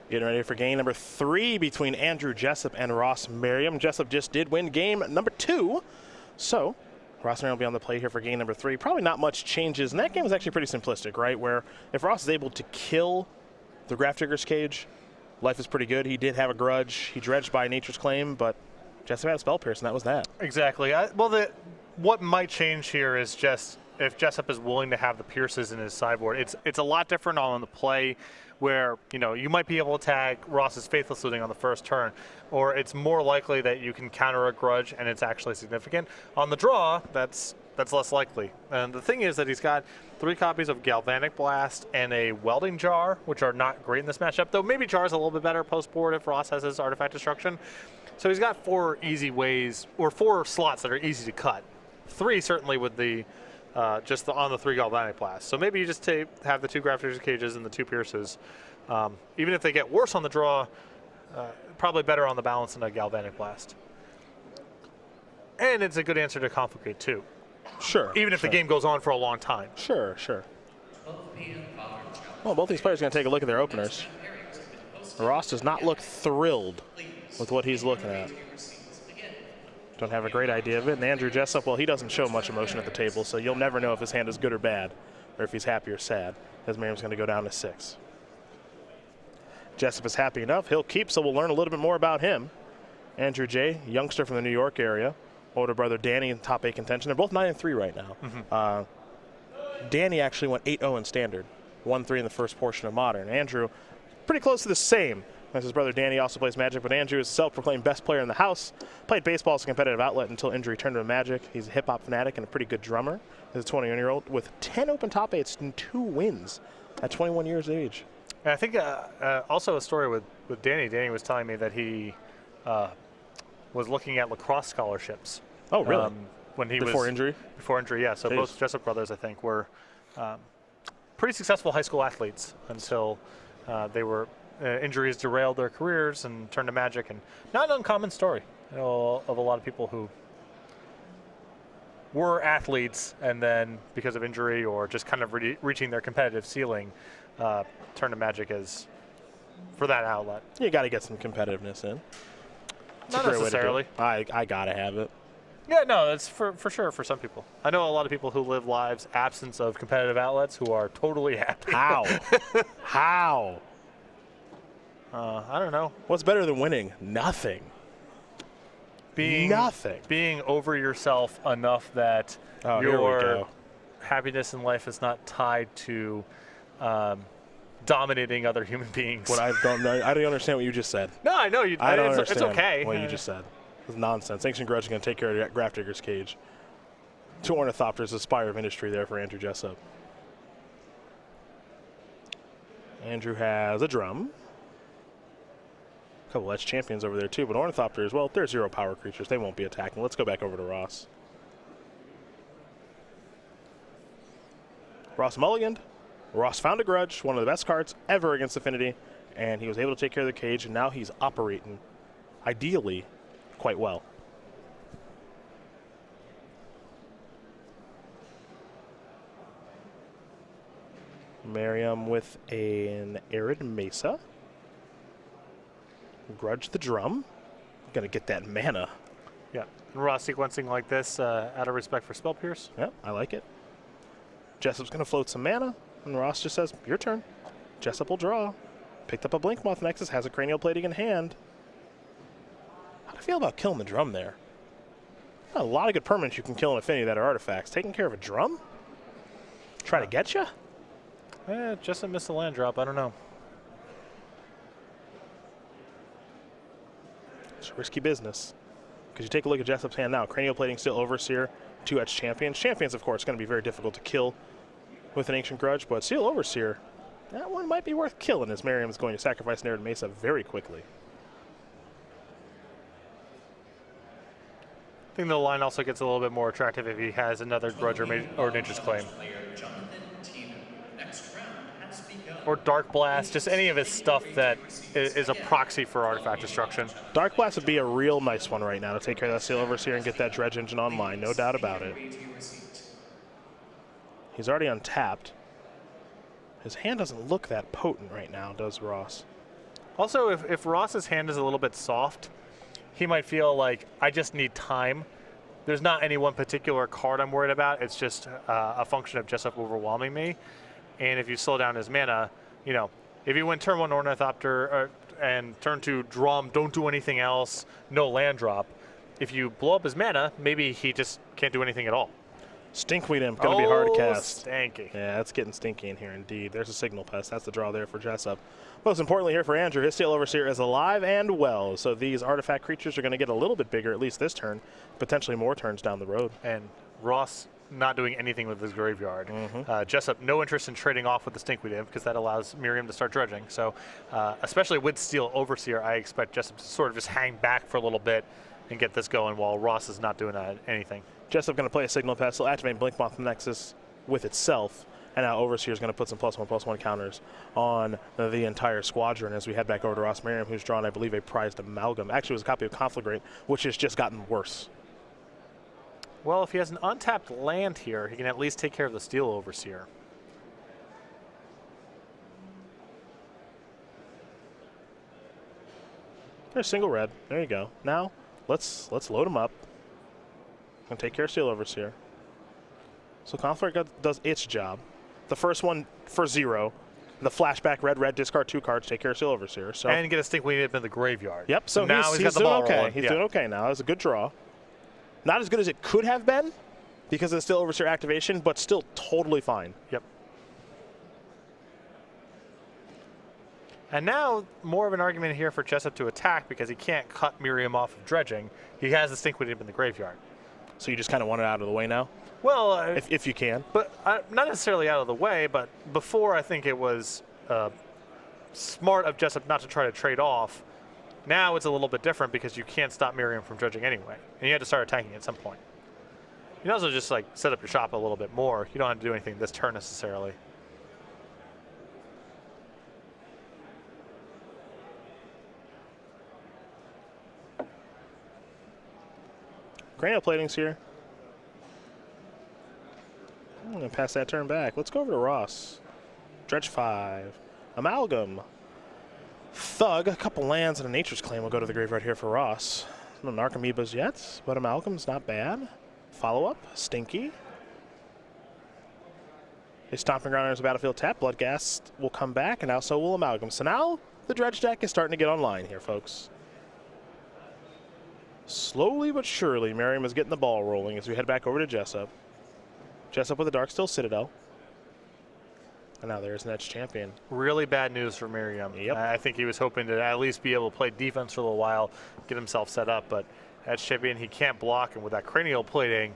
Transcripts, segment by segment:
Getting ready for game number 3 between Andrew Jessup and Ross Merriam. Jessup just did win game number 2. So Ross Merriam will be on the play here for game number 3. Probably not much changes. And that game was actually pretty simplistic, right? Where if Ross is able to kill the Graph Digger's Cage, life is pretty good. He did have a grudge. He dredged by Nature's Claim, but Jessup had a Spell Pierce, and that was that. Exactly. What might change here is just if Jessup is willing to have the Pierces in his sideboard. It's a lot different on the play where, you might be able to tag Ross's Faithless Looting on the first turn, or it's more likely that you can counter a grudge and it's actually significant. On the draw, that's less likely. And the thing is that he's got 3 copies of Galvanic Blast and a Welding Jar, which are not great in this matchup, though maybe Jar's a little bit better post-board if Ross has his Artifact Destruction. So he's got 4 easy ways, or 4 slots that are easy to cut. 3 certainly with the on the 3 Galvanic Blasts. So maybe you just have the 2 Graph Digger's Cages and the 2 Pierces. Even if they get worse on the draw, probably better on the balance than a Galvanic Blast. And it's a good answer to Conflicate too. Sure. Even if the game goes on for a long time. Sure. Well, both these players are going to take a look at their openers. Ross does not look thrilled with what he's looking at. Don't have a great idea of it. And Andrew Jessup, well, he doesn't show much emotion at the table, so you'll never know if his hand is good or bad, or if he's happy or sad, as Merriam's going to go down to 6. Jessup is happy enough. He'll keep, so we'll learn a little bit more about him. Andrew J., youngster from the New York area. Older brother Danny in top 8 contention. They're both 9-3 right now. Danny actually went 8-0 in Standard, 1-3 in the first portion of Modern. Andrew, pretty close to the same. As his brother Danny also plays Magic, but Andrew is a self-proclaimed best player in the house. Played baseball as a competitive outlet until injury turned to Magic. He's a hip-hop fanatic and a pretty good drummer. He's a 21-year-old with 10 open top 8s and 2 wins at 21 years of age. And I think also a story with Danny. Danny was telling me that he was looking at lacrosse scholarships. Oh, really? When he before injury? Before injury, yeah. So both Jessup brothers, I think, were pretty successful high school athletes until they were injuries derailed their careers and turned to Magic. And not an uncommon story of a lot of people who were athletes and then because of injury or just kind of reaching their competitive ceiling, turned to Magic as for that outlet. You got to get some competitiveness in. Not necessarily. I got to have it. Yeah, no, that's for sure for some people. I know a lot of people who live lives absence of competitive outlets who are totally happy. How? How? I don't know. What's better than winning? Nothing. Nothing. Being over yourself enough that your happiness in life is not tied to dominating other human beings. What I don't know, I don't understand what you just said. No, I know you. I don't understand it's okay. what you just said. It's nonsense. Ancient Grudge is going to take care of the Graph Digger's Cage. 2 Ornithopters, the spire of industry there for Andrew Jessup. Andrew has a drum. A couple Edge Champions over there too, but Ornithopters, well, they're 0 power creatures. They won't be attacking. Let's go back over to Ross. Ross mulliganed. Ross found a grudge, one of the best cards ever against Affinity, and he was able to take care of the cage, and now he's operating, ideally, quite well. Merriam with an Arid Mesa. Grudge the drum. Gonna get that mana. Yeah, and Ross sequencing like this out of respect for Spell Pierce. Yeah, I like it. Jessup's gonna float some mana, and Ross just says, your turn. Jessup will draw. Picked up a Blink Moth Nexus, has a Cranial Plating in hand. How do you feel about killing the drum there? A lot of good permanents you can kill in Affinity that are artifacts. Taking care of a drum? Try to get you? Jessup missed the land drop, I don't know. It's risky business. Because you take a look at Jessup's hand now. Cranial Plating still Overseer, 2 Edge Champions. Champions, of course, going to be very difficult to kill with an Ancient Grudge, but Seal Overseer, that one might be worth killing as Merriam is going to sacrifice Arid Mesa very quickly. I think the line also gets a little bit more attractive if he has another Grudge or Nature's Claim. Or Dark Blast, just any of his stuff that is a proxy for Artifact Destruction. Dark Blast would be a real nice one right now to take care of that Seal Overseer and get that Dredge Engine online, no doubt about it. He's already untapped. His hand doesn't look that potent right now, does Ross? Also, if Ross's hand is a little bit soft, he might feel like, I just need time. There's not any one particular card I'm worried about. It's just a function of Jessup overwhelming me. And if you slow down his mana, you know, if you went turn 1 Ornithopter and turn 2 Drum, don't do anything else, no land drop. If you blow up his mana, maybe he just can't do anything at all. Stinkweed Imp going to be hard to cast. Stanky. Yeah, that's getting stinky in here indeed. There's a Signal Pest. That's the draw there for Jessup. Most importantly here for Andrew, his Steel Overseer is alive and well. So these artifact creatures are going to get a little bit bigger, at least this turn, potentially more turns down the road. And Ross not doing anything with his graveyard. Jessup, no interest in trading off with the Stinkweed Imp because that allows Merriam to start dredging. So especially with Steel Overseer, I expect Jessup to sort of just hang back for a little bit and get this going while Ross is not doing anything. Jessup going to play a Signal Pest. He'll activate Blinkmoth Nexus with itself. And now Overseer is going to put some +1/+1 counters on the entire squadron as we head back over to Ross Merriam, who's drawn, I believe, a prized Amalgam. Actually, it was a copy of Conflagrate, which has just gotten worse. Well, if he has an untapped land here, he can at least take care of the Steel Overseer. There's single red. There you go. Now, let's load him up and take care of Steel Overseer. So Conflagrate does its job. The first one for 0. The flashback red, discard 2 cards, take care of Steel Overseer. So and get a Stinkweed Imp in the graveyard. Yep, so now he's got the doing ball okay. rolling. He's doing okay now. That was a good draw. Not as good as it could have been because of the Steel Overseer activation, but still totally fine. Yep. And now more of an argument here for Jessup to attack because he can't cut Merriam off of dredging. He has the Stinkweed Imp in the graveyard. So you just kind of want it out of the way now? Well, if you can. But not necessarily out of the way, but before I think it was smart of Jessup not to try to trade off. Now it's a little bit different because you can't stop Merriam from dredging anyway. And you had to start attacking at some point. You can also just like set up your shop a little bit more. You don't have to do anything this turn necessarily. Cranial Plating's here. I'm going to pass that turn back. Let's go over to Ross. Dredge 5. Amalgam. Thug. A couple lands and a Nature's Claim will go to the graveyard here for Ross. No Narcomoebas yet, but Amalgam's not bad. Follow-up. Stinky. A Stomping Ground enters the battlefield tap. Bloodghast will come back, and now so will Amalgam. So now the Dredge deck is starting to get online here, folks. Slowly but surely, Merriam is getting the ball rolling as we head back over to Jessup. Jessup with a Darksteel Citadel. And now there's an Edge Champion. Really bad news for Merriam. Yep. I think he was hoping to at least be able to play defense for a little while, get himself set up, but Edge Champion, he can't block, and with that Cranial Plating,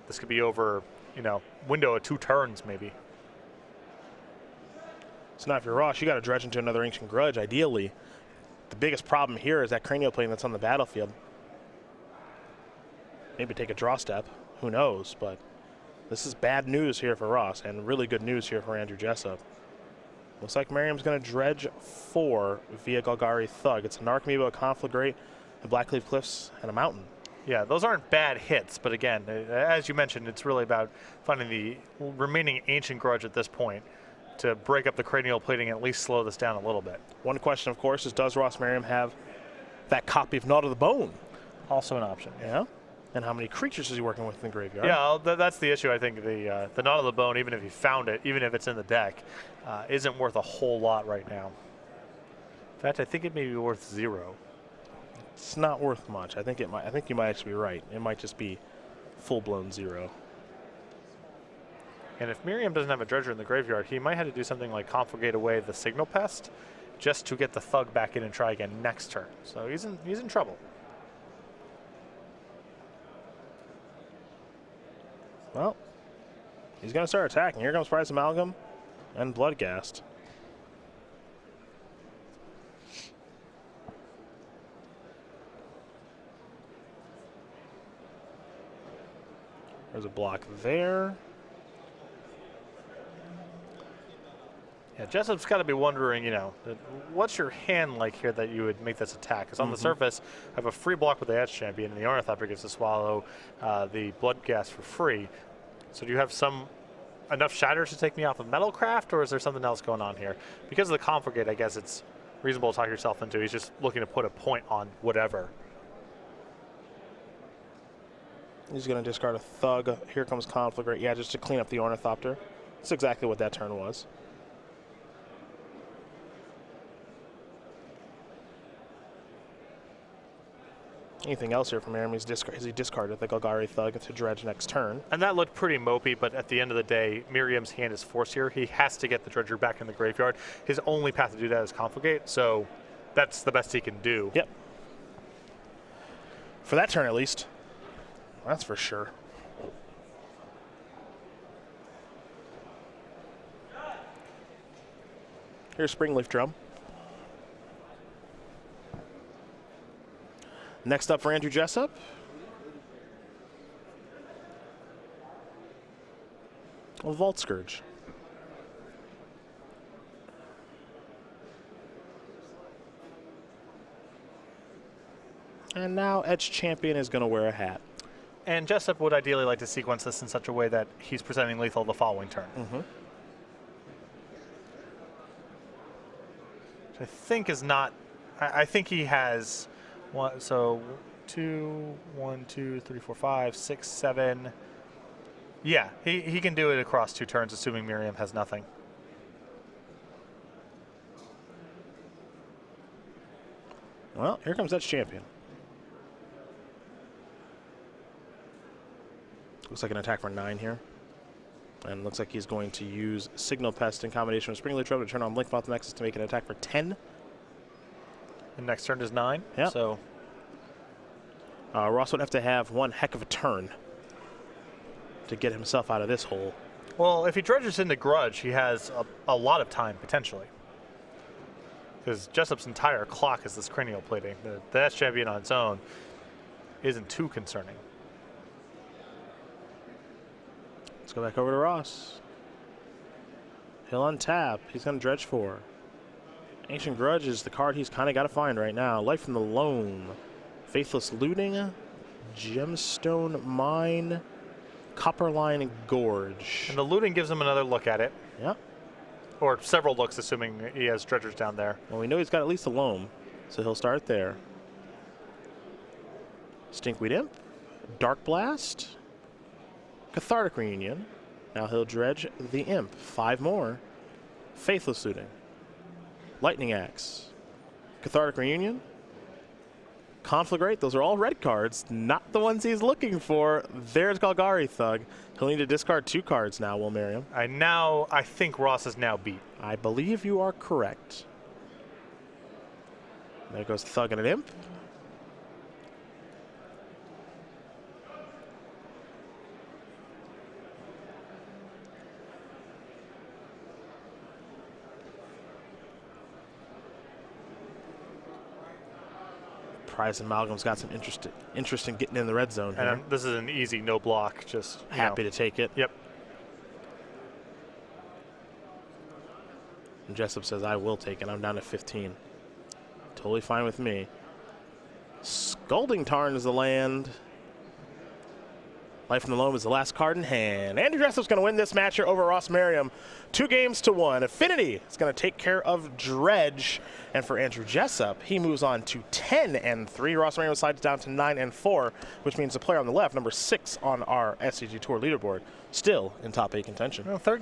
this could be over, you know, window of 2 turns maybe. So now if you're Ross, you got to dredge into another Ancient Grudge, ideally. The biggest problem here is that Cranial Plating that's on the battlefield. Maybe take a draw step. Who knows? But this is bad news here for Ross and really good news here for Andrew Jessup. Looks like Merriam's going to dredge 4 via Golgari Thug. It's a Narcomoeba, a Conflagrate, a Blackleaf Cliffs, and a Mountain. Yeah, those aren't bad hits, but again, as you mentioned, it's really about finding the remaining Ancient Grudge at this point to break up the Cranial Plating and at least slow this down a little bit. One question, of course, is does Ross Merriam have that copy of Knot of the Bone? Also an option. Yeah. And how many creatures is he working with in the graveyard? Yeah, that's the issue. I think the Knot of the Bone, even if you found it, even if it's in the deck, isn't worth a whole lot right now. In fact, I think it may be worth 0. It's not worth much. I think it might. I think you might actually be right. It might just be full-blown 0. And if Merriam doesn't have a dredger in the graveyard, he might have to do something like Conflagrate away the Signal Pest, just to get the Thug back in and try again next turn. So he's in trouble. Well, he's going to start attacking. Here comes Prize Amalgam and Bloodghast. There's a block there. Yeah, Jessup's got to be wondering, you know, what's your hand like here that you would make this attack? Because on the surface, I have a free block with the Edge Champion, and the Ornithopter gets to swallow the Bloodghast for free. So do you have enough shatters to take me off of Metalcraft, or is there something else going on here? Because of the Conflagrate, I guess it's reasonable to talk yourself into. He's just looking to put a point on whatever. He's going to discard a Thug. Here comes Conflagrate. Yeah, just to clean up the Ornithopter. That's exactly what that turn was. Anything else here from Merriam? He discarded the Golgari Thug to dredge next turn. And that looked pretty mopey, but at the end of the day, Merriam's hand is forced here. He has to get the Dredger back in the graveyard. His only path to do that is Conflagrate, so that's the best he can do. Yep. For that turn, at least. That's for sure. Here's Springleaf Drum. Next up for Andrew Jessup. A Vault Scourge. And now Edge Champion is going to wear a hat. And Jessup would ideally like to sequence this in such a way that he's presenting lethal the following turn. Which I think is not. I think he has. One, so 2, 1, 2, 3, 4, 5, 6, 7. Yeah, he can do it across 2 turns, assuming Merriam has nothing. Well, here comes Edge Champion. Looks like an attack for 9 here. And looks like he's going to use Signal Pest in combination with Springleaf Drum to turn on Blinkmoth Nexus to make an attack for 10. And next turn is 9. Yeah. So Ross would have to have one heck of a turn to get himself out of this hole. well, if he dredges into Grudge, he has a lot of time potentially. Because Jessup's entire clock is this cranial plating. The S Champion on its own isn't too concerning. Let's go back over to Ross. He'll untap. He's going to dredge 4. Ancient Grudge is the card he's kind of got to find right now. Life from the Loam. Faithless Looting. Gemstone Mine. Copperline Gorge. And the looting gives him another look at it. Yep. Or several looks, assuming he has dredgers down there. Well, we know he's got at least a Loam, so he'll start there. Stinkweed Imp. Dark Blast. Cathartic Reunion. Now he'll dredge the Imp. 5 more. Faithless Looting. Lightning Axe. Cathartic Reunion. Conflagrate. Those are all red cards, not the ones he's looking for. There's Golgari Thug. He'll need to discard 2 cards now, Will Merriam. I think Ross is now beat. I believe you are correct. There goes Thug and an Imp. Prize Amalgam's got some interest in getting in the red zone here. And this is an easy no block. Just happy to take it. Yep. And Jessup says, I will take it. I'm down to 15. Totally fine with me. Scalding Tarn is the land. Life from the Loam is the last card in hand. Andrew Jessup's going to win this match here over Ross Merriam. 2-1. Affinity is going to take care of Dredge. And for Andrew Jessup, he moves on to 10-3. Ross Merriam slides down to 9-4, which means the player on the left, number 6 on our SCG Tour leaderboard, still in top 8 contention. Well, third game.